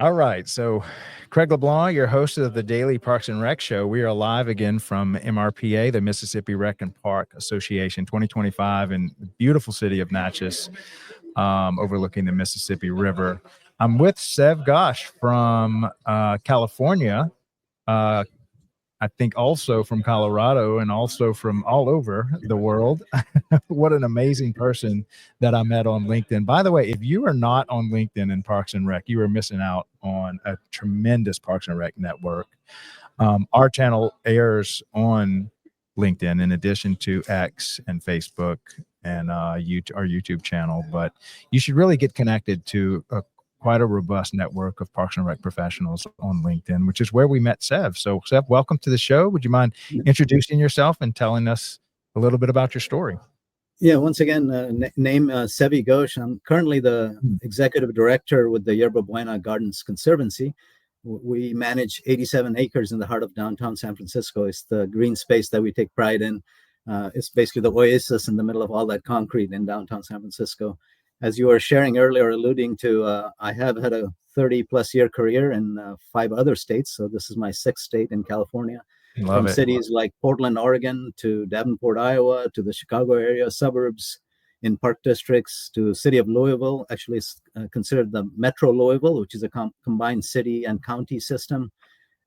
All right. So, Craig LeBlanc, your host of the Daily Parks and Rec Show. We are live again from MRPA, the Mississippi Rec and Park Association 2025 in the beautiful city of Natchez, overlooking the Mississippi River. I'm with Seve Ghose from California. Uh, I think also from Colorado and also from all over the world. What an amazing person that I met on LinkedIn. By the way, if you are not on LinkedIn and Parks and Rec, you are missing out on a tremendous Parks and Rec network. Our channel airs on LinkedIn in addition to X and Facebook and our YouTube channel. But you should really get connected to quite a robust network of Parks and Rec professionals on LinkedIn, which is where we met Seve. So, Seve, welcome to the show. Would you mind introducing yourself and telling us a little bit about your story? Yeah, once again, name Seve Ghose. I'm currently the executive director with the Yerba Buena Gardens Conservancy. We manage 87 acres in the heart of downtown San Francisco. It's the green space that we take pride in. It's basically the oasis in the middle of all that concrete in downtown San Francisco. As you were sharing earlier, alluding to, I have had a 30-plus year career in 5 other states. So this is my 6th state in California. From cities like Portland, Oregon, to Davenport, Iowa, to the Chicago area, suburbs, in park districts, to city of Louisville, actually considered the Metro Louisville, which is a combined city and county system.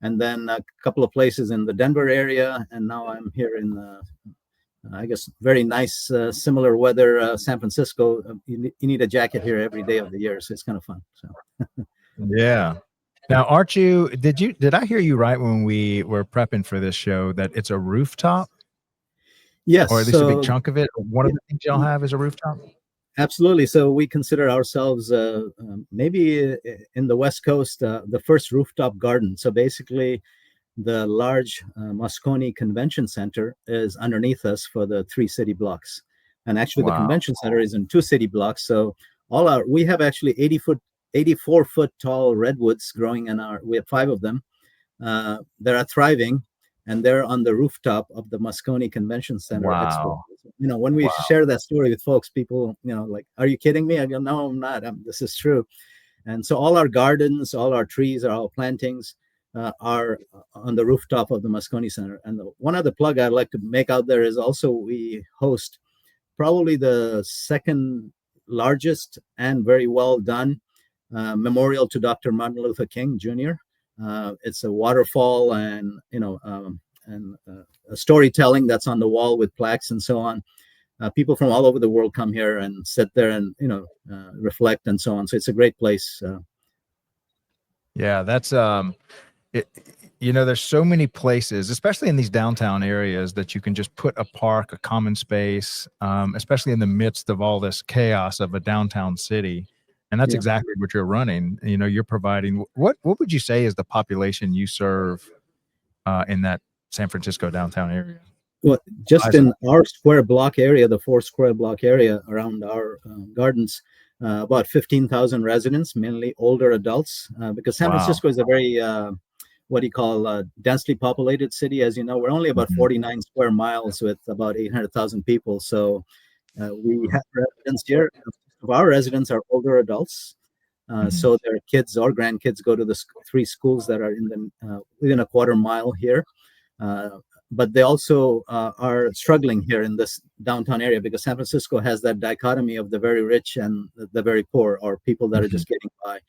And then a couple of places in the Denver area. And now I'm here in I guess, very nice, similar weather, San Francisco. You need a jacket here every day of the year, so it's kind of fun. So, yeah. Now, did I hear you right when we were prepping for this show that it's a rooftop? Yes. Or at least a big chunk of it. One of the things y'all have is a rooftop? Absolutely. So we consider ourselves maybe in the West Coast, the first rooftop garden. So basically, the large Moscone Convention Center is underneath us for the 3 city blocks. And actually the convention center is in 2 city blocks. So we have actually 84-foot tall redwoods growing we have 5 of them that are thriving, and they're on the rooftop of the Moscone Convention Center. Wow. When we share that story with folks, people, like, are you kidding me? I go, no, I'm not. This is true. And so all our gardens, all our trees, all our plantings, are on the rooftop of the Moscone Center. And one other plug I'd like to make out there is also we host probably the 2nd largest and very well done memorial to Dr. Martin Luther King Jr. It's a waterfall and storytelling that's on the wall with plaques and so on. People from all over the world come here and sit there and reflect and so on. So it's a great place. Yeah, that's there's so many places, especially in these downtown areas, that you can just put a park, a common space, especially in the midst of all this chaos of a downtown city. And that's exactly what you're running. You're providing. What would you say is the population you serve in that San Francisco downtown area? Well, just in our square block area, the 4 square block area around our gardens, about 15,000 residents, mainly older adults, because San Francisco is a very densely populated city. As you know, we're only about 49 square miles with about 800,000 people. So we have residents here. Our residents are older adults. So their kids or grandkids go to the 3 schools that are within a quarter mile here. But they also are struggling here in this downtown area because San Francisco has that dichotomy of the very rich and the very poor, or people that are just getting by.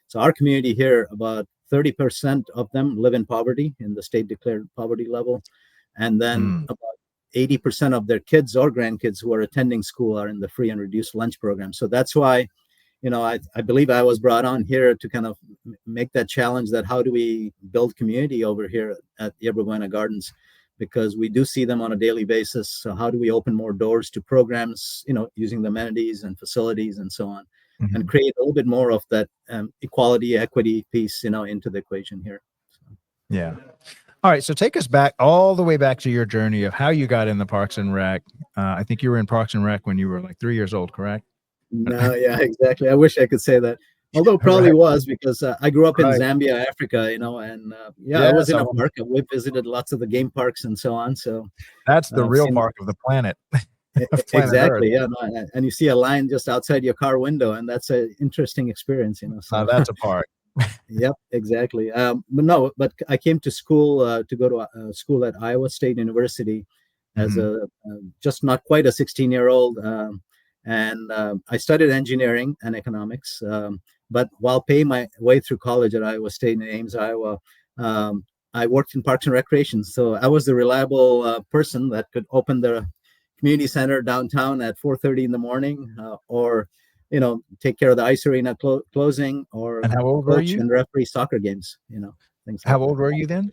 So our community here, about 30% of them live in poverty, in the state declared poverty level. And then about 80% of their kids or grandkids who are attending school are in the free and reduced lunch program. So that's why, I believe I was brought on here to kind of make that challenge that how do we build community over here at Yerba Buena Gardens? Because we do see them on a daily basis. So how do we open more doors to programs, using the amenities and facilities and so on, and create a little bit more of that equality, equity piece, into the equation here. So. Yeah. All right. So take us back all the way back to your journey of how you got in the Parks and Rec. I think you were in Parks and Rec when you were like 3 years old, correct? No, yeah, exactly. I wish I could say that. Although probably was, because I grew up in Zambia, Africa, and I was in a park. We visited lots of the game parks and so on. So that's the real park of the planet. Exactly. Yeah. No, and you see a line just outside your car window, and that's an interesting experience, So that's a park. Yep, exactly. But I came to school to go to school at Iowa State University as Hmm. a just not quite a 16-year-old, and I studied engineering and economics. But while paying my way through college at Iowa State in Ames, Iowa, um, I worked in Parks and Recreation. So I was the reliable person that could open the community center downtown at 4:30 in the morning, or take care of the ice arena closing, or And how old were coach you? and referee soccer games, things How like old that. were you then?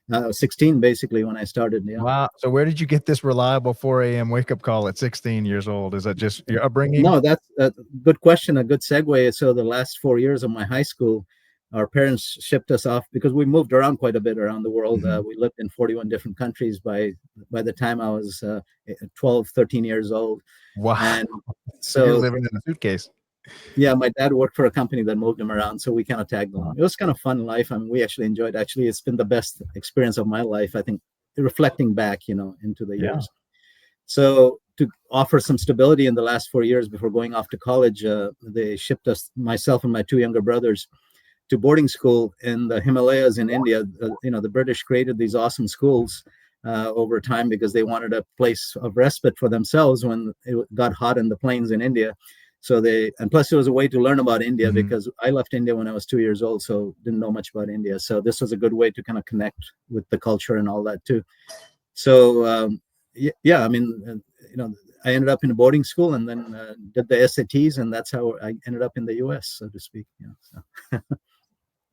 I was 16 basically when I started. Yeah. Wow. So where did you get this reliable 4 a.m. wake up call at 16 years old? Is that just your upbringing? No, that's a good question, a good segue. So the last 4 years of my high school, our parents shipped us off because we moved around quite a bit around the world. Mhm. We lived in 41 different countries by the time I was 12, 13 years old. Wow. And So you're so living in a suitcase. yeah, my dad worked for a company that moved him around, so we kind of tagged Wow. along. It was kind of fun life. I mean, we actually enjoyed. Actually, it's been the best experience of my life, I think, reflecting back, into the Yeah. years. So to offer some stability in the last 4 years before going off to college, they shipped us, myself and my two younger brothers, to boarding school in the Himalayas in India. The British created these awesome schools over time because they wanted a place of respite for themselves when it got hot in the plains in India. So and plus it was a way to learn about India Mhm. because I left India when I was 2 years old, so didn't know much about India. So this was a good way to kind of connect with the culture and all that too. So yeah, I mean, I ended up in a boarding school and then did the SATs, and that's how I ended up in the U.S., so to speak. So.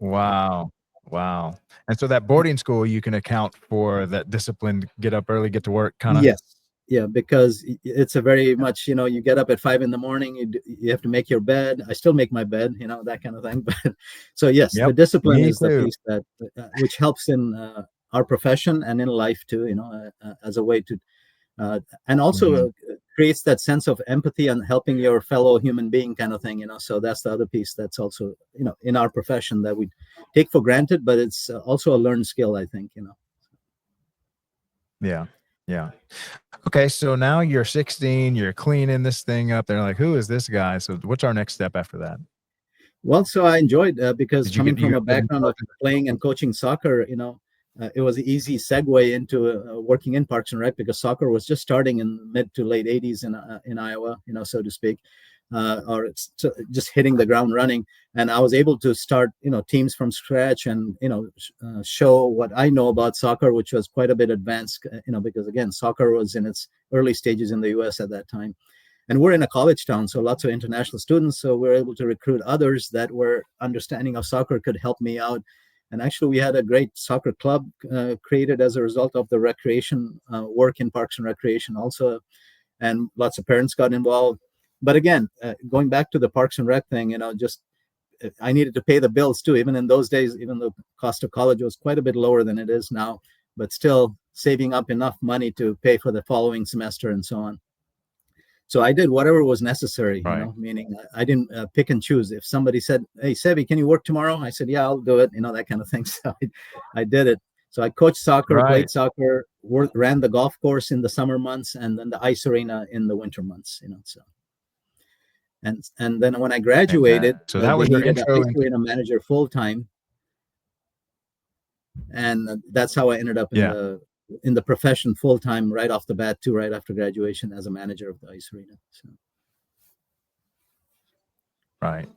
Wow. Wow. And so that boarding school, you can account for that disciplined get up early, get to work kind of. Yes. Yeah, because it's a very much, you get up at 5 in the morning, you have to make your bed. I still make my bed, that kind of thing. But so yes, the Yep. discipline Me is the too. piece that which helps in our profession and in life too, as a way to and also Mhm. creates that sense of empathy and helping your fellow human being kind of thing. So that's the other piece that's also, in our profession that we take for granted, but it's also a learned skill, I think. Yeah. Yeah. Okay. So now you're 16, you're cleaning this thing up. They're like, who is this guy? So what's our next step after that? Well, so I enjoyed because Did you coming get from you a get background of involved in? playing and coaching soccer, it was an easy segue into working in Parks and Rec because soccer was just starting in mid to late 80s in Iowa, so to speak, or it's just hitting the ground running. And I was able to start, teams from scratch and, show what I know about soccer, which was quite a bit advanced, because again, soccer was in its early stages in the U.S. at that time. And we're in a college town, so lots of international students. So we're able to recruit others that were understanding of soccer, could help me out. And actually, we had a great soccer club created as a result of the recreation work in Parks and Recreation also. And lots of parents got involved. But again, going back to the Parks and Rec thing, just I needed to pay the bills too. Even in those days, even the cost of college was quite a bit lower than it is now, but still saving up enough money to pay for the following semester and so on. So I did whatever was necessary, Right. meaning I didn't pick and choose. If somebody said, "Hey, Seve, can you work tomorrow?" I said, "Yeah, I'll do it," that kind of thing. So I did it. So I coached soccer, Right. played soccer, ran the golf course in the summer months, and then the ice arena in the winter months. So and then when I graduated, Fantastic. So that they was your needed an intro ice into. arena manager full time, and that's how I ended up in Yeah. the profession full time right off the bat too, right after graduation as a manager of the ice arena. So. Right.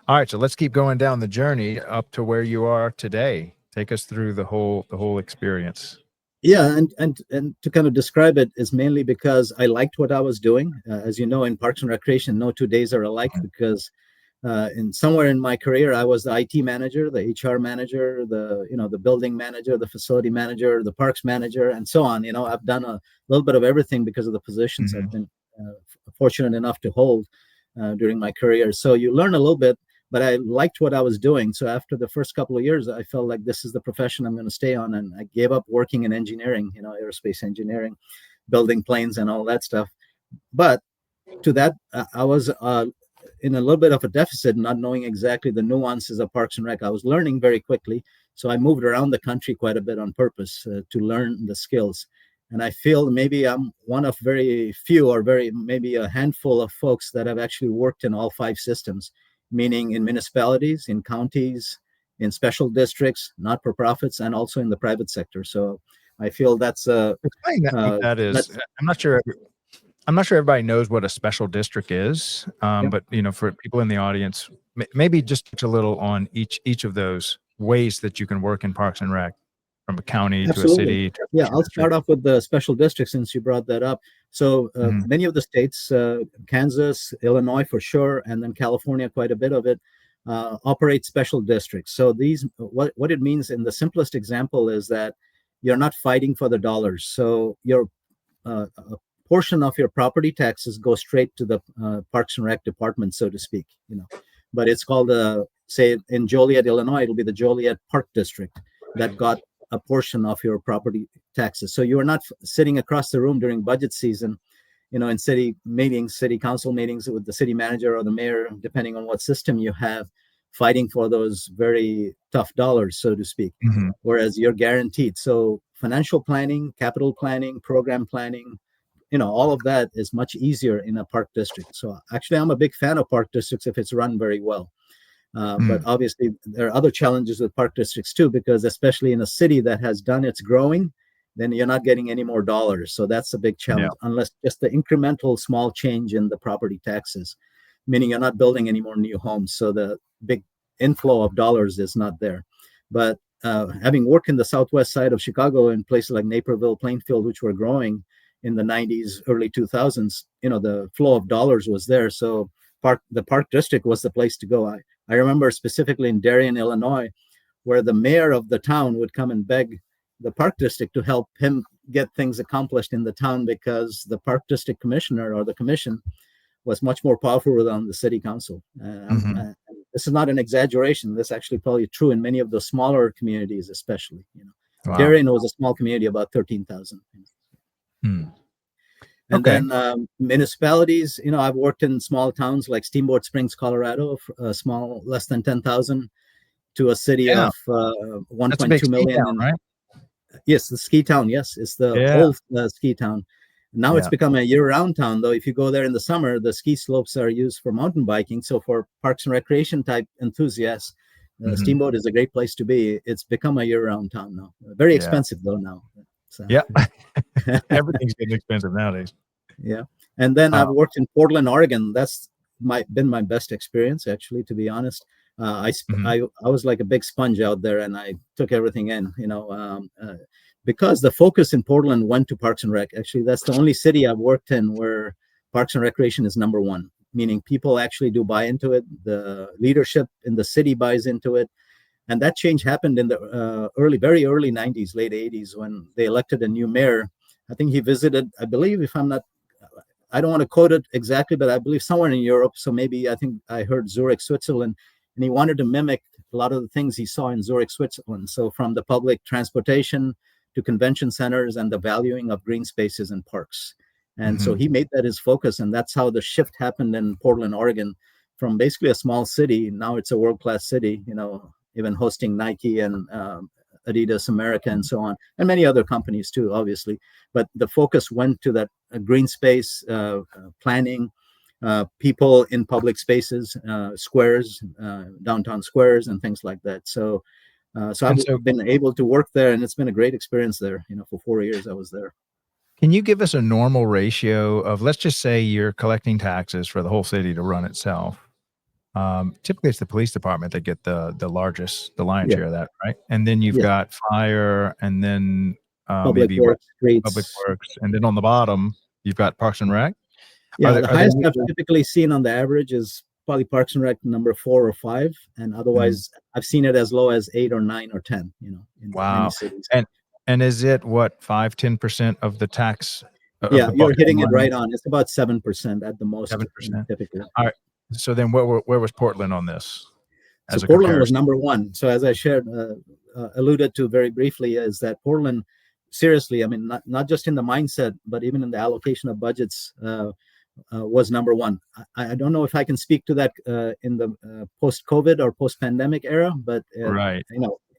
All right. So let's keep going down the journey up to where you are today. Take us through the whole experience. Yeah, and to kind of describe it is mainly because I liked what I was doing. As you know, in Parks and Recreation, no 2 days are alike Mhm. because in somewhere in my career, I was the IT manager, the HR manager, the building manager, the facility manager, the parks manager, and so on. I've done a little bit of everything because of the positions I've Mhm. been fortunate enough to hold during my career. So you learn a little bit, but I liked what I was doing. So after the first couple of years, I felt like this is the profession I'm going to stay on, and I gave up working in engineering, aerospace engineering, building planes and all that stuff. But to that, I was in a little bit of a deficit, not knowing exactly the nuances of Parks and Rec. I was learning very quickly, so I moved around the country quite a bit on purpose to learn the skills. And I feel maybe I'm one of very few, or very maybe a handful of folks that have actually worked in all five systems, meaning in municipalities, in counties, in special districts, not-for-profits, and also in the private sector. So I feel that's explain that, what that is. I'm not sure. I'm not sure everybody knows what a special district is, yeah. but for people in the audience, maybe just touch a little on each of those ways that you can work in Parks and Rec, from a county to a Absolutely. city. To Yeah, a I'll start off with the special districts since you brought that up. So many of the states, Kansas, Illinois for sure, and then California, quite a bit of it, operate special districts. So these, what it means in the simplest example is that you're not fighting for the dollars. So your a portion of your property taxes go straight to the Parks and Rec department, so to speak. But it's called, say, in Joliet, Illinois, it'll be the Joliet Park District that got a portion of your property taxes. So you are not sitting across the room during budget season, in city meetings, city council meetings with the city manager or the mayor, depending on what system you have, fighting for those very tough dollars, so to speak. Whereas you're guaranteed. So financial planning, capital planning, program planning, all of that is much easier in a park district. So actually, I'm a big fan of park districts if it's run very well. But obviously, there are other challenges with park districts too, because especially in a city that has done its growing, then you're not getting any more dollars. So that's a big challenge, unless just the incremental small change in the property taxes, meaning you're not building any more new homes. So the big inflow of dollars is not there. But having worked in the southwest side of Chicago in places like Naperville, Plainfield, which were growing in the 90s, early 2000s, the flow of dollars was there. So the park district was the place to go. I remember specifically in Darien, Illinois, where the mayor of the town would come and beg the park district to help him get things accomplished in the town, because the park district commissioner or the commission was much more powerful than the city council. This is not an exaggeration. This is actually probably true in many of the smaller communities, especially. Wow. Darien was a small community, about 13,000. And then municipalities, I've worked in small towns like Steamboat Springs, Colorado, small, less than 10,000, to a city of 1.2 million. Town, right? Yes, the ski town. Yes, it's the old ski town. Now it's become a year-round town, though. If you go there in the summer, the ski slopes are used for mountain biking. So for parks and recreation type enthusiasts, Steamboat is a great place to be. It's become a year-round town now. Very expensive, though, now. So. Yeah. Everything's getting expensive nowadays. Yeah. And then I've worked in Portland, Oregon. That's been my best experience, actually, to be honest. I was like a big sponge out there, and I took everything in, because the focus in Portland went to Parks and Rec. Actually, that's the only city I've worked in where Parks and Recreation is number one, meaning people actually do buy into it. The leadership in the city buys into it. And that change happened in the very early 90s, late 80s, when they elected a new mayor. I think he visited, I believe, I don't want to quote it exactly, but I believe somewhere in Europe. So maybe I think I heard Zurich, Switzerland, and he wanted to mimic a lot of the things he saw in Zurich, Switzerland. So from the public transportation to convention centers and the valuing of green spaces and parks. And so he made that his focus. And that's how the shift happened in Portland, Oregon, from basically a small city. Now it's a world-class city, even hosting Nike and Adidas America and so on, and many other companies too, obviously. But the focus went to that green space planning, people in public spaces, squares, downtown squares, and things like that. So I've been able to work there, and it's been a great experience there. For 4 years I was there. Can you give us a normal ratio of, let's just say you're collecting taxes for the whole city to run itself? Typically it's the police department that get the lion's share of that, right? And then you've got fire, and then public maybe works, public works, and then on the bottom you've got Parks and Rec. Yeah, the highest I've typically seen on the average is probably Parks and Rec number 4 or 5, and otherwise I've seen it as low as 8 or 9 or 10. In many cities. And is it what, 5-10% of the tax? You're hitting it right on. It's about 7% at the most. 7%. Typically. All right. So then where was Portland on this? So Portland was number 1. So as I shared, alluded to very briefly, is that Portland, seriously, I mean, not just in the mindset, but even in the allocation of budgets, was number 1. I don't know if I can speak to that in the post-COVID or post-pandemic era, but right.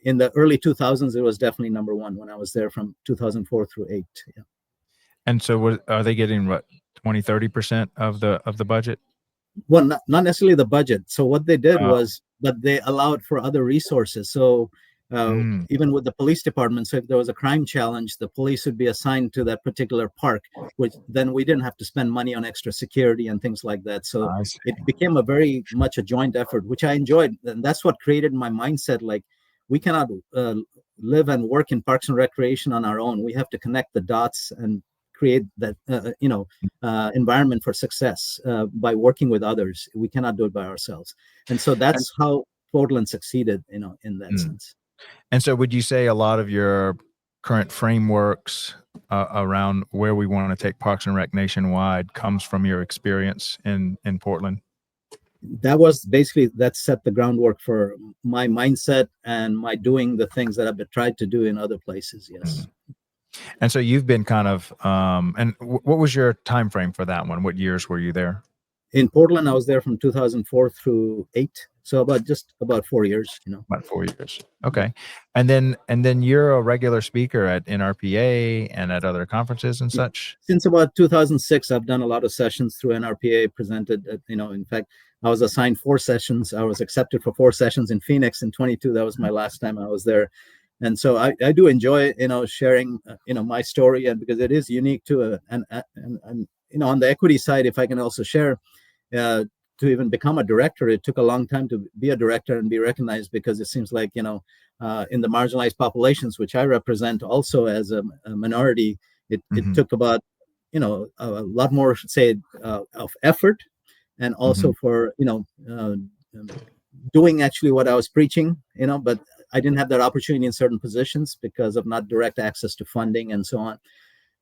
In the early 2000s, it was definitely number 1 when I was there from 2004 through 8. Yeah. And so are they getting what, 20-30% of the budget? Well, not necessarily the budget. So what they did was, but they allowed for other resources. So Mm, even with the police department, so if there was a crime challenge, the police would be assigned to that particular park, which then we didn't have to spend money on extra security and things like that. So I see. it became a very much a joint effort, which I enjoyed. And that's what created my mindset. Like, we cannot live and work in parks and recreation on our own. We have to connect the dots and create that environment for success by working with others. We cannot do it by ourselves, and so And, that's how Portland succeeded, in that mm. sense. And so would you say a lot of your current frameworks around where we want to take Parks and Rec nationwide comes from your experience in Portland? That was basically that set the groundwork for my mindset and my doing the things that I've been tried to do in other places. Yes. Mm. And so you've been kind of, and what was your time frame for that one? What years were you there? In Portland, I was there from 2004 through 8, so about 4 years. About 4 years. Okay. And then you're a regular speaker at NRPA and at other conferences and such? Since about 2006, I've done a lot of sessions through NRPA, presented, in fact, I was assigned 4 sessions. I was accepted for 4 sessions in Phoenix in 22. That was my last time I was there. And so I do enjoy, sharing, my story, and because it is unique too. And on the equity side, if I can also share, to even become a director, it took a long time to be a director and be recognized, because it seems like, in the marginalized populations, which I represent also as a minority, it took about, a lot more, say, of effort, and also for, doing actually what I was preaching, but I didn't have that opportunity in certain positions because of not direct access to funding and so on.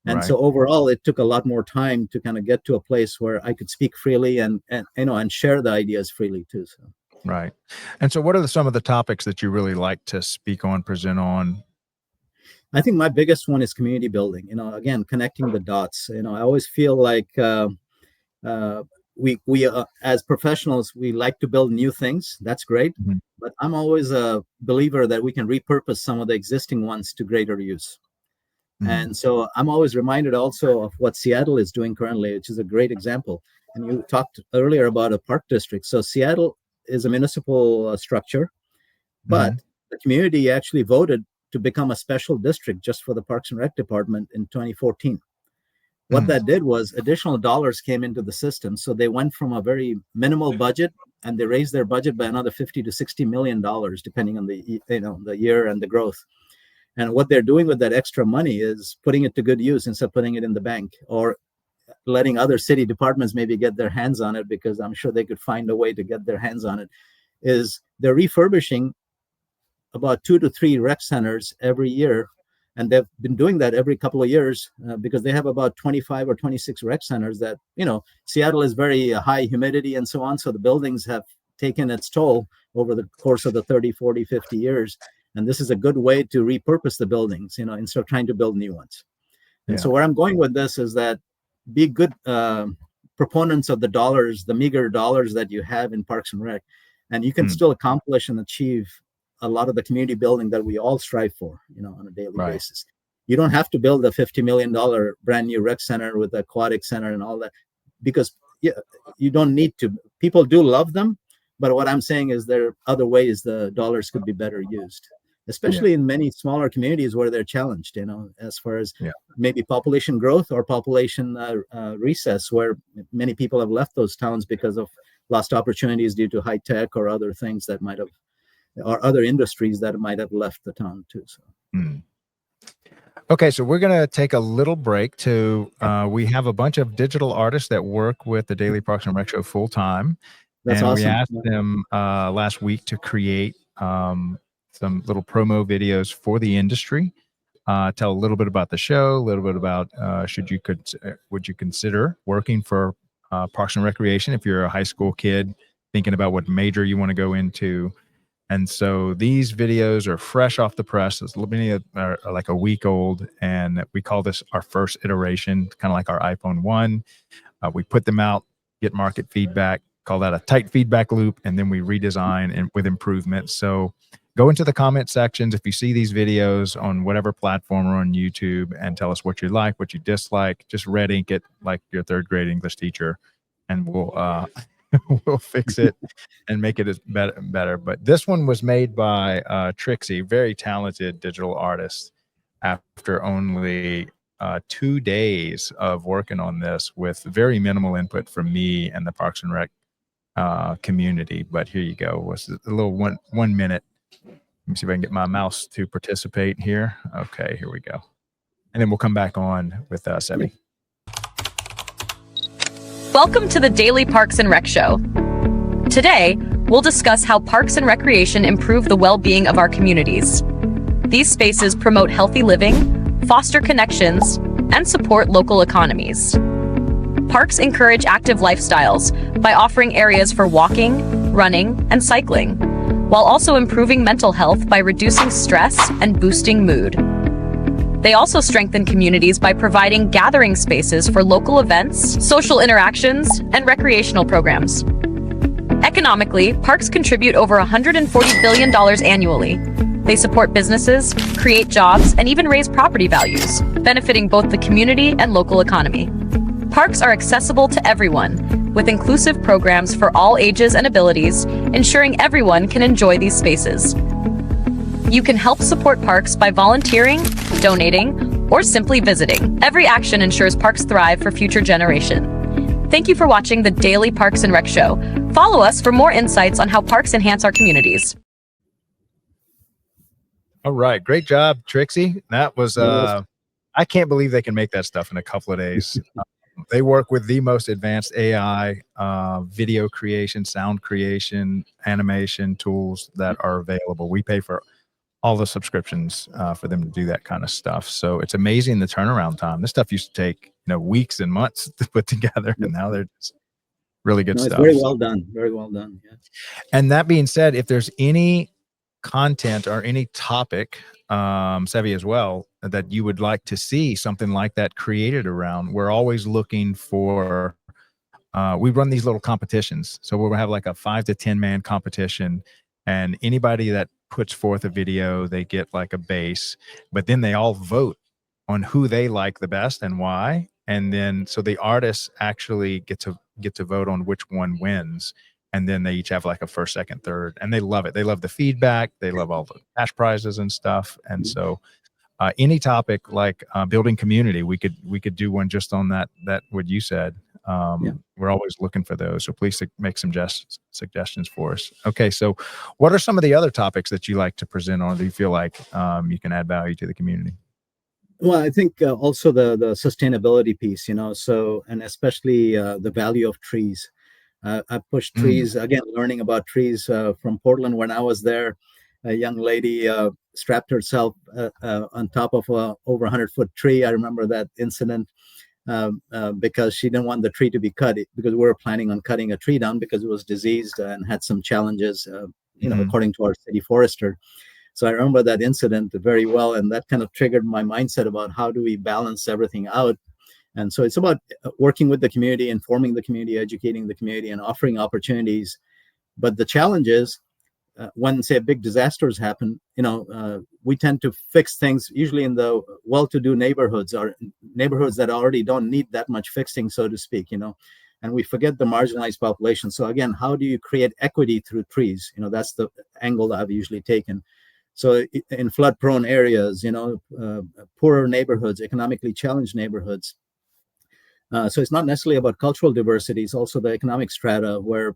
And Right. so overall, it took a lot more time to kind of get to a place where I could speak freely and share the ideas freely too. So Right. And so what are some of the topics that you really like to speak on, present on? I think my biggest one is community building. Again, connecting the dots. I always feel like uh, we as professionals, we like to build new things. That's great, Mhm. but I'm always a believer that we can repurpose some of the existing ones to greater use. Mhm. And so I'm always reminded also of what Seattle is doing currently, which is a great example. And you talked earlier about a park district. So Seattle is a municipal structure, but Mhm. the community actually voted to become a special district just for the Parks and Rec department in 2014. What Mm. that did was additional dollars came into the system. So they went from a very minimal budget, and they raised their budget by another 50 to 60 million dollars, depending on the year and the growth. And what they're doing with that extra money is putting it to good use instead of putting it in the bank, or letting other city departments maybe get their hands on it, because I'm sure they could find a way to get their hands on it. Is they're refurbishing about 2 to 3 rec centers every year. And they've been doing that every couple of years, because they have about 25 or 26 rec centers that, Seattle is very high humidity and so on. So the buildings have taken its toll over the course of the 30, 40, 50 years. And this is a good way to repurpose the buildings, instead of trying to build new ones. And Yeah. so where I'm going with this is that be good proponents of the dollars, the meager dollars that you have in Parks and Rec, and you can Mm. still accomplish and achieve a lot of the community building that we all strive for, on a daily Right. basis. You don't have to build a $50 million brand new rec center with aquatic center and all that, because you don't need to. People do love them, but what I'm saying is there are other ways the dollars could be better used, Yeah. especially in many smaller communities where they're challenged, as far as Yeah. maybe population growth or population recess, where many people have left those towns because of lost opportunities due to high tech or other things that might have, or other industries that might have left the town too. So Mm. Okay, so we're going to take a little break to, we have a bunch of digital artists that work with the Daily Parks and Rec Show full time. that's And we awesome. asked Yeah. them last week to create some little promo videos for the industry, tell a little bit about the show, a little bit about would you consider working for Parks and Recreation if you're a high school kid thinking about what major you want to go into. And so these videos are fresh off the press. It's many are like a week old, and we call this our first iteration, kind of like our iPhone 1. We put them out, get market feedback, call that a tight feedback loop, and then we redesign and with improvements. So go into the comment sections if you see these videos on whatever platform or on YouTube, and tell us what you like, what you dislike. Just red ink it like your third grade English teacher, and we'll fix it and make it as better. But this one was made by Trixie, very talented digital artist. After only 2 days of working on this, with very minimal input from me and the Parks and Rec community. But here you go. Was a little 1 minute. Let me see if I can get my mouse to participate here. Okay, here we go. And then we'll come back on with Seve. Welcome to the Daily Parks and Rec Show. Today, we'll discuss how parks and recreation improve the well-being of our communities. These spaces promote healthy living, foster connections, and support local economies. Parks encourage active lifestyles by offering areas for walking, running, and cycling, while also improving mental health by reducing stress and boosting mood. They also strengthen communities by providing gathering spaces for local events, social interactions, and recreational programs. Economically, parks contribute over $140 billion annually. They support businesses, create jobs, and even raise property values, benefiting both the community and local economy. Parks are accessible to everyone, with inclusive programs for all ages and abilities, ensuring everyone can enjoy these spaces. You can help support parks by volunteering, donating, or simply visiting. Every action ensures parks thrive for future generations. Thank you for watching the Daily Parks and Rec Show. Follow us for more insights on how parks enhance our communities. All right. Great job, Trixie. That was, I can't believe they can make that stuff in a couple of days. They work with the most advanced AI, video creation, sound creation, animation tools that are available. We pay for all the subscriptions for them to do that kind of stuff. So it's amazing the turnaround time. This stuff used to take, weeks and months to put together, and now they're just really good stuff. It's very well done. Very well done. Yeah. And that being said, if there's any content or any topic, Seve as well, that you would like to see something like that created around, we're always looking for, we run these little competitions. So we'll have like a 5 to 10 man competition, and anybody that puts forth a video, they get like a base, but then they all vote on who they like the best and why. And then, so the artists actually get to vote on which one wins. And then they each have like a first, second, third, and they love it. They love the feedback. They love all the cash prizes and stuff. And so any topic like building community, we could do one just on that what you said. We're always looking for those. So please make some suggestions for us. Okay. So what are some of the other topics that you like to present on that you feel like you can add value to the community? Well, I think also the sustainability piece, so, and especially the value of trees. I pushed trees, again, learning about trees from Portland. When I was there, a young lady strapped herself on top of a over 100-foot tree. I remember that incident because she didn't want the tree to be cut, because we were planning on cutting a tree down because it was diseased and had some challenges, according to our city forester. So I remember that incident very well, and that kind of triggered my mindset about how do we balance everything out. And so it's about working with the community, informing the community, educating the community, and offering opportunities. But the challenge is when, say, big disasters happen, we tend to fix things usually in the well-to-do neighborhoods, or neighborhoods that already don't need that much fixing, so to speak, and we forget the marginalized population. So again, how do you create equity through trees? That's the angle that I've usually taken. So in flood-prone areas, poorer neighborhoods, economically challenged neighborhoods. So it's not necessarily about cultural diversity. It's also the economic strata where,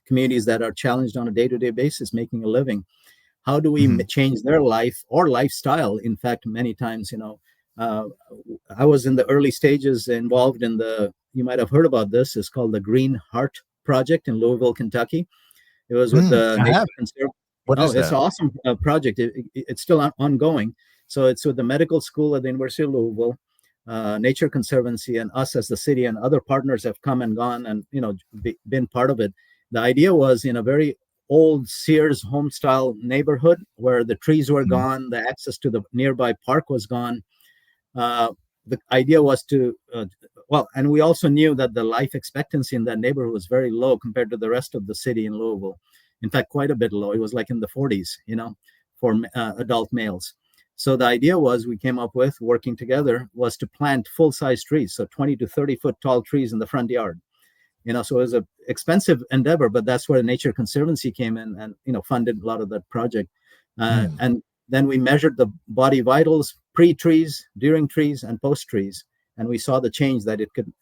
communities that are challenged on a day-to-day basis, making a living. How do we change their life or lifestyle? In fact, many times, I was in the early stages involved in you might have heard about this. It's called the Green Heart Project in Louisville, Kentucky. It was with the Nature Conservancy. It's an awesome project. It's still ongoing. So it's with the medical school at the University of Louisville, Nature Conservancy, and us as the city, and other partners have come and gone and been part of it. The idea was in a very old Sears home style neighborhood where the trees were gone, the access to the nearby park was gone. The idea was to and we also knew that the life expectancy in that neighborhood was very low compared to the rest of the city in Louisville. In fact, quite a bit low. It was like in the 40s, for adult males. So the idea we came up with, working together, was to plant full-size trees, so 20 to 30 foot tall trees in the front yard. So it was an expensive endeavor, but that's where Nature Conservancy came in and, funded a lot of that project. And then we measured the body vitals pre-trees, during trees, and post-trees. And we saw the change that it could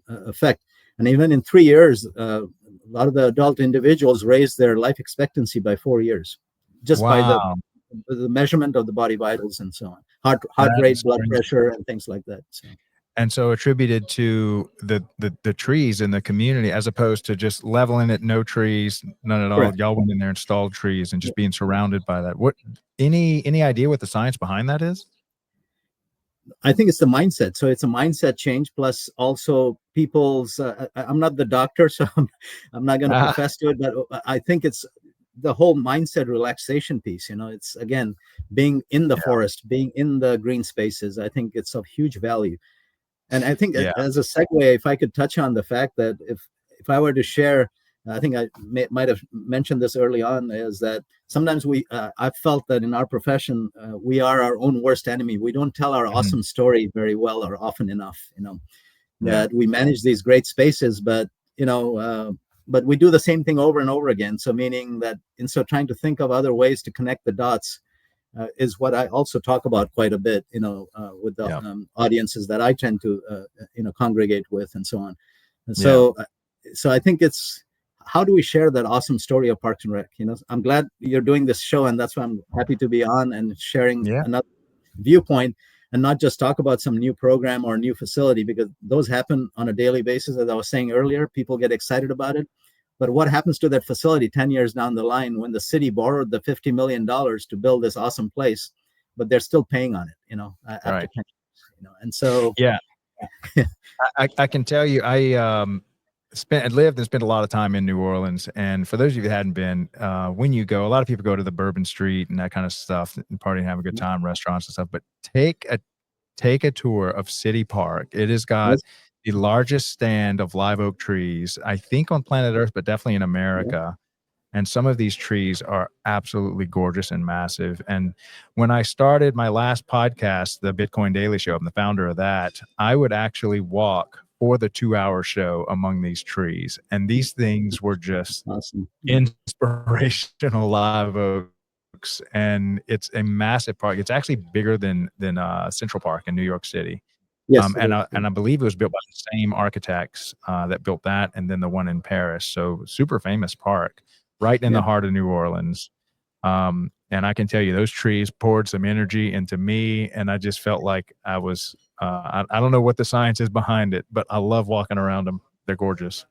affect. And even in 3 years, a lot of the adult individuals raised their life expectancy by 4 years, just by the measurement of the body vitals and so on, heart rate, blood pressure, and things like that. And so attributed to the trees in the community, as opposed to just leveling it, no trees, none at all. Correct. Y'all went in there, installed trees, and just being surrounded by that. What any idea what the science behind that is? I think it's the mindset. So it's a mindset change, plus also people's. I'm not the doctor, so I'm not going to profess to it, but I think it's the whole mindset relaxation piece. It's again being in the forest, being in the green spaces. I think it's of huge value. And I think as a segue, if I could touch on the fact that if I were to share, I think I might have mentioned this early on, is that sometimes I've felt that in our profession, we are our own worst enemy. We don't tell our awesome story very well or often enough, that we manage these great spaces, but we do the same thing over and over again. So meaning that trying to think of other ways to connect the dots, is what I also talk about quite a bit, with the audiences that I tend to, congregate with and so on. And so I think it's, how do we share that awesome story of Parks and Rec? I'm glad you're doing this show, and that's why I'm happy to be on and sharing another viewpoint, and not just talk about some new program or new facility, because those happen on a daily basis. As I was saying earlier, people get excited about it. But what happens to that facility 10 years down the line when the city borrowed the $50 million to build this awesome place, but they're still paying on it, after 10 years, and so. Yeah, I can tell you, I lived and spent a lot of time in New Orleans. And for those of you that hadn't been, when you go, a lot of people go to the Bourbon Street and that kind of stuff and party and have a good time, restaurants and stuff, but take a tour of City Park. It has got the largest stand of live oak trees, I think, on planet Earth, but definitely in America. And some of these trees are absolutely gorgeous and massive. And when I started my last podcast, the Bitcoin Daily Show, I'm the founder of that, I would actually walk for the 2-hour show among these trees. And these things were just awesome, inspirational live oaks. And it's a massive park. It's actually bigger than Central Park in New York City. Yes, and I believe it was built by the same architects that built that, and then the one in Paris. So super famous park, right in the heart of New Orleans. And I can tell you, those trees poured some energy into me, and I just felt like I was. I don't know what the science is behind it, but I love walking around them. They're gorgeous.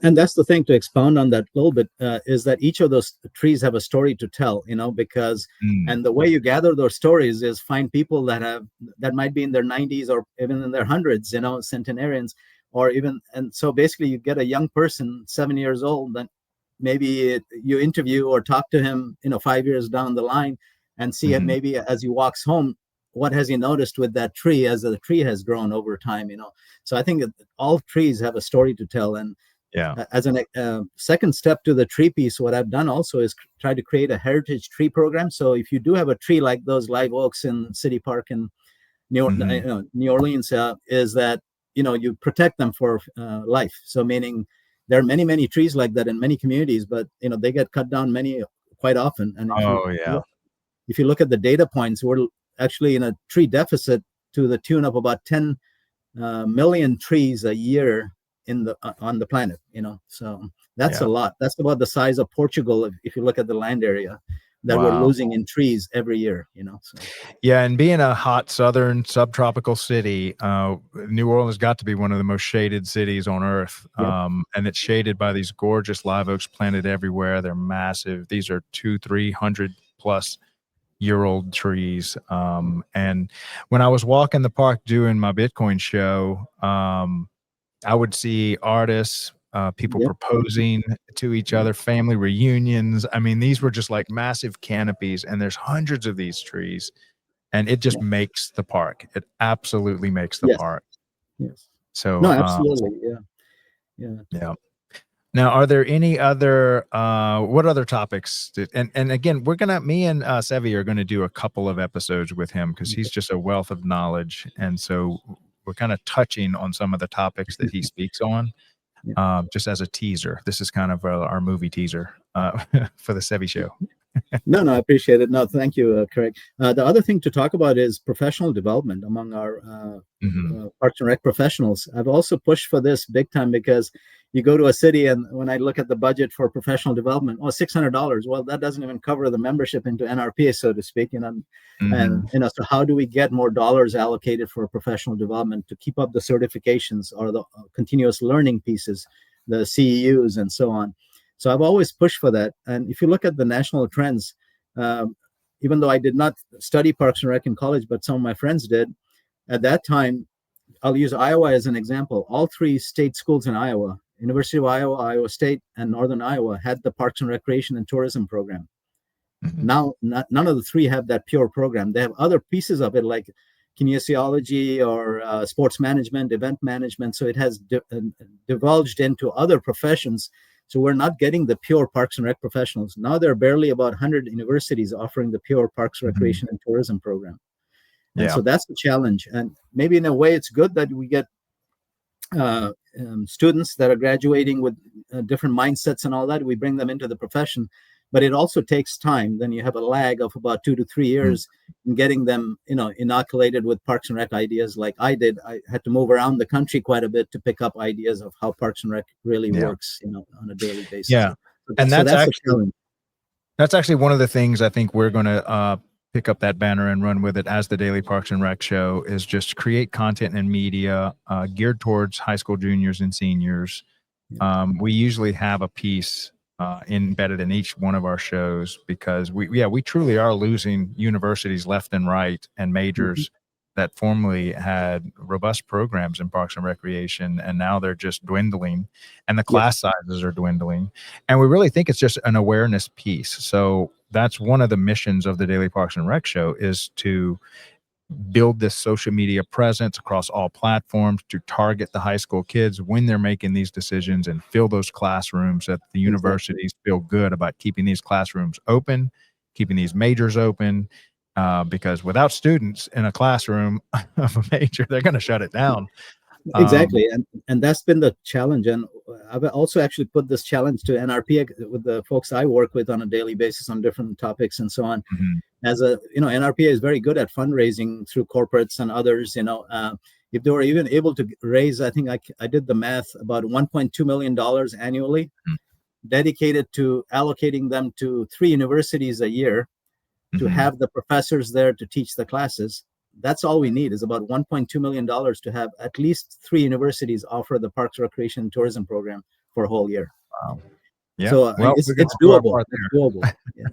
And that's the thing, to expound on that a little bit, is that each of those trees have a story to tell, because, and the way you gather those stories is find people that might be in their 90s or even in their hundreds, centenarians, or even, and so basically you get a young person, 7 years old, then maybe you interview or talk to him, 5 years down the line, and see it maybe as he walks home, what has he noticed with that tree as the tree has grown over time, So I think that all trees have a story to tell. And as a second step to the tree piece, what I've done also is try to create a heritage tree program. So if you do have a tree like those live oaks in City Park in New Orleans, is that, you protect them for life. So meaning there are many, many trees like that in many communities, but, they get cut down quite often. And if you look at the data points, we're actually in a tree deficit to the tune of about 10 million trees a year on the planet, so that's a lot. That's about the size of Portugal if you look at the land area that we're losing in trees every year, so. And being a hot southern subtropical city, New Orleans got to be one of the most shaded cities on earth. And it's shaded by these gorgeous live oaks planted everywhere. They're massive. These are 200-300 plus year old trees. And when I was walking the park doing my Bitcoin show, I would see artists, people proposing to each other, family reunions. I mean, these were just like massive canopies, and there's hundreds of these trees, and it just makes the park. It absolutely makes the park. Yes. So no, absolutely. Yeah. Now, are there any other, what other topics and again, me and Seve are going to do a couple of episodes with him, because he's just a wealth of knowledge. And so we're kind of touching on some of the topics that he speaks on. Yeah. just as a teaser. This is kind of our movie teaser for the Seve Show. No, I appreciate it. No, thank you, Craig. The other thing to talk about is professional development among our Parks and Rec professionals. I've also pushed for this big time because you go to a city and when I look at the budget for professional development, $600. Well, that doesn't even cover the membership into MRPA, so to speak. And so how do we get more dollars allocated for professional development to keep up the certifications or the continuous learning pieces, the CEUs and so on? So I've always pushed for that. And if you look at the national trends, even though I did not study Parks and Rec in college, but some of my friends did, at that time, I'll use Iowa as an example. All three state schools in Iowa, University of Iowa, Iowa State, and Northern Iowa, had the Parks and Recreation and Tourism program. Now, none of the three have that pure program. They have other pieces of it, like kinesiology or sports management, event management. So it has divulged into other professions. So we're not getting the pure Parks and Rec professionals. Now there are barely about 100 universities offering the pure Parks, Recreation, and Tourism program. And so that's the challenge. And maybe in a way, it's good that we get students that are graduating with different mindsets and all that. We bring them into the profession. But it also takes time. Then you have a lag of about 2 to 3 years in getting them, inoculated with Parks and Rec ideas like I did. I had to move around the country quite a bit to pick up ideas of how Parks and Rec really works, on a daily basis. Yeah. And that's actually one of the things I think we're going to pick up that banner and run with it as the Daily Parks and Rec Show, is just create content and media geared towards high school juniors and seniors. We usually have a piece embedded in each one of our shows because we truly are losing universities left and right and majors that formerly had robust programs in Parks and Recreation, and now they're just dwindling, and the class sizes are dwindling. And we really think it's just an awareness piece. So that's one of the missions of the Daily Parks and Rec Show, is to build this social media presence across all platforms to target the high school kids when they're making these decisions and fill those classrooms, that the universities feel good about keeping these classrooms open, keeping these majors open, because without students in a classroom of a major, they're going to shut it down. Exactly. And that's been the challenge. And I've also actually put this challenge to NRPA with the folks I work with on a daily basis on different topics and so on. As NRPA is very good at fundraising through corporates and others. If they were even able to raise, I think I did the math, about $1.2 million annually, dedicated to allocating them to 3 universities a year to have the professors there to teach the classes. That's all we need, is about $1.2 million to have at least 3 universities offer the Parks, Recreation, and Tourism program for a whole year. Wow. Yeah. So it's doable. It's doable. Yeah.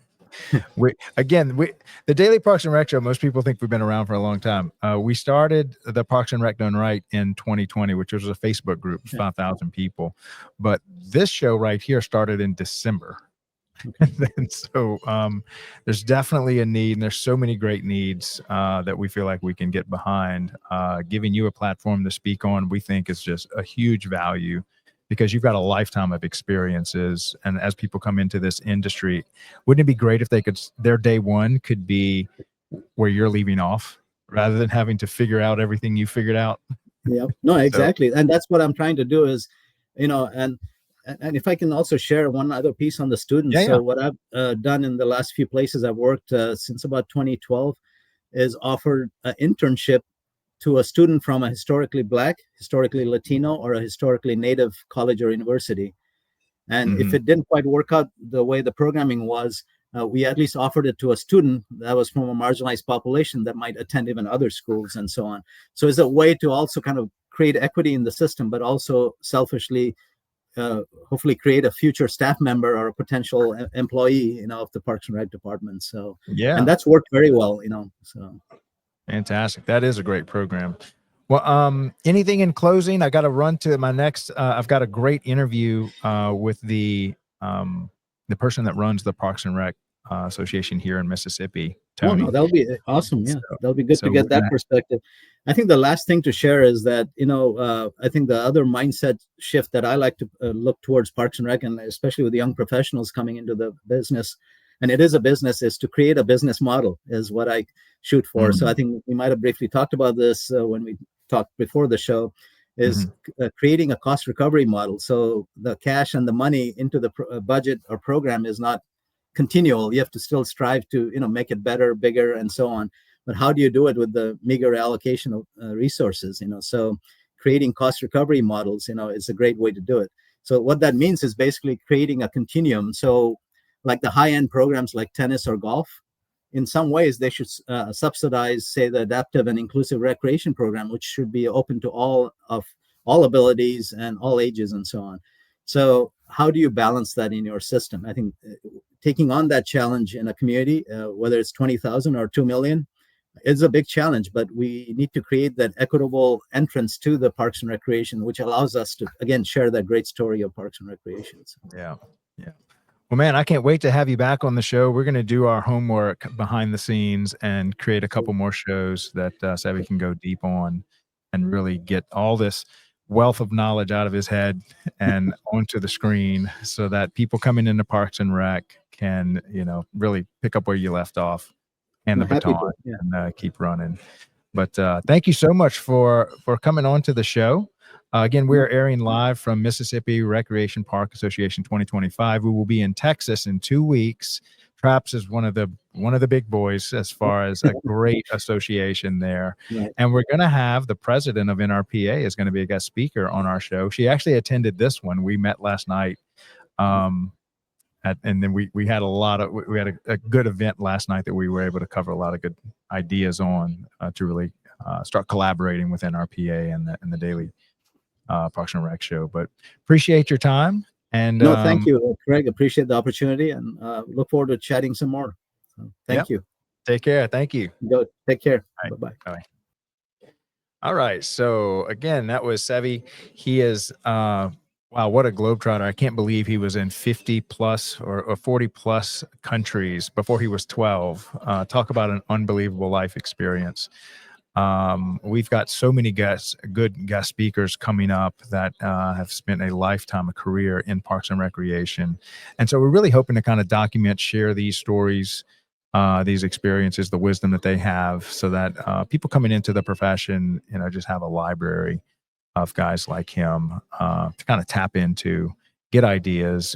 The Daily Parks and Rec Show, most people think we've been around for a long time. We started the Parks and Rec Done Right in 2020, which was a Facebook group of 5,000 people. But this show right here started in December. And so there's definitely a need, and there's so many great needs that we feel like we can get behind. Giving you a platform to speak on, we think, is just a huge value, because you've got a lifetime of experiences. And as people come into this industry, wouldn't it be great if their day one could be where you're leaving off, rather than having to figure out everything you figured out? Yeah, no, exactly. And that's what I'm trying to do is, and if I can also share one other piece on the students. So what I've done in the last few places I've worked since about 2012 is offered an internship to a student from a historically Black, historically Latino, or a historically Native college or university. And if it didn't quite work out the way the programming was, we at least offered it to a student that was from a marginalized population that might attend even other schools and so on. So it's a way to also kind of create equity in the system, but also selfishly hopefully create a future staff member or a potential employee, of the Parks and Rec department. So and that's worked very well, so. Fantastic. That is a great program. Well, anything in closing? I got to run to my next. I've got a great interview with the person that runs the Parks and Rec Association here in Mississippi, Tony. Oh, no, that'll be awesome. Yeah, that'll be good to get that perspective. I think the last thing to share is that, I think the other mindset shift that I like to look towards Parks and Rec, and especially with young professionals coming into the business, and it is a business, is to create a business model is what I shoot for. So I think we might have briefly talked about this when we talked before the show, is creating a cost recovery model. So the cash and the money into the budget or program is not continual. You have to still strive to, make it better, bigger, and so on. But how do you do it with the meager allocation of resources? So creating cost recovery models, is a great way to do it. So what that means is basically creating a continuum. So like the high-end programs like tennis or golf, in some ways they should subsidize, say, the adaptive and inclusive recreation program, which should be open to all abilities and all ages and so on. So how do you balance that in your system? I think taking on that challenge in a community, whether it's 20,000 or 2 million, is a big challenge, but we need to create that equitable entrance to the Parks and Recreation, which allows us to, again, share that great story of Parks and Recreation. Yeah. Well, man, I can't wait to have you back on the show. We're going to do our homework behind the scenes and create a couple more shows that Seve can go deep on and really get all this wealth of knowledge out of his head and onto the screen, so that people coming into Parks and Rec can, really pick up where you left off and the baton and keep running. But thank you so much for coming on to the show. Again, we're airing live from Mississippi Recreation Park Association 2025. We will be in Texas in 2 weeks. Traps is one of the big boys as far as a great association there. Right. And we're going to have the president of NRPA is going to be a guest speaker on our show. She actually attended this one. We met last night. And then we had a good event last night that we were able to cover a lot of good ideas on to really start collaborating with NRPA and the daily Parks and Rec show. But appreciate your time. And no, thank you, Craig. Appreciate the opportunity and look forward to chatting some more. So, thank you. Take care. Thank you. Go. Take care. Right. Bye-bye. Bye. All right. So again, that was Seve. He is wow, what a globetrotter. I can't believe he was in 50 plus or 40 plus countries before he was 12. Talk about an unbelievable life experience. We've got so many good guest speakers coming up that have spent a lifetime, a career in Parks and Recreation. And so we're really hoping to kind of document, share these stories, these experiences, the wisdom that they have, so that people coming into the profession, just have a library of guys like him to kind of tap into, get ideas,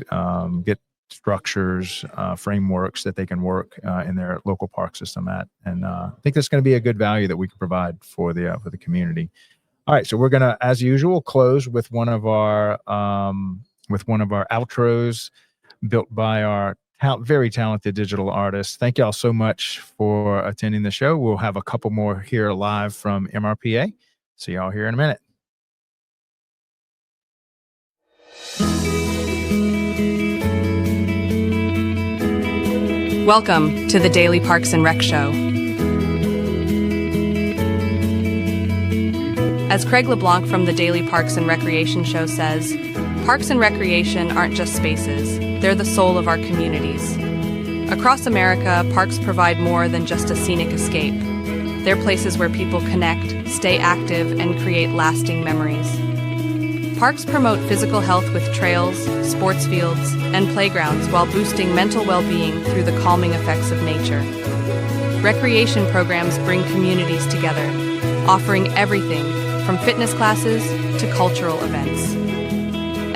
get structures, frameworks that they can work in their local park system at. And I think that's going to be a good value that we can provide for the community. All right, so we're going to, as usual, close with one of our outros built by our very talented digital artists. Thank y'all so much for attending the show. We'll have a couple more here live from MRPA. See y'all here in a minute. Welcome to the Daily Parks and Rec Show. As Craig LeBlanc from the Daily Parks and Recreation Show says, parks and recreation aren't just spaces, they're the soul of our communities. Across America, parks provide more than just a scenic escape. They're places where people connect, stay active, and create lasting memories. Parks promote physical health with trails, sports fields, and playgrounds while boosting mental well-being through the calming effects of nature. Recreation programs bring communities together, offering everything from fitness classes to cultural events.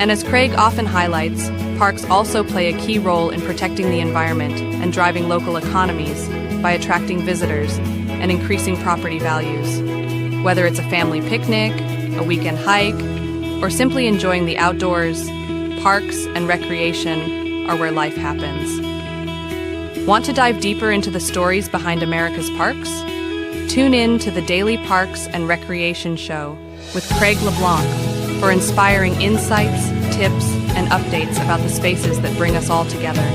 And as Craig often highlights, parks also play a key role in protecting the environment and driving local economies by attracting visitors and increasing property values. Whether it's a family picnic, a weekend hike, or simply enjoying the outdoors, parks and recreation are where life happens. Want to dive deeper into the stories behind America's parks? Tune in to the Daily Parks and Recreation Show with Craig LeBlanc for inspiring insights, tips, and updates about the spaces that bring us all together.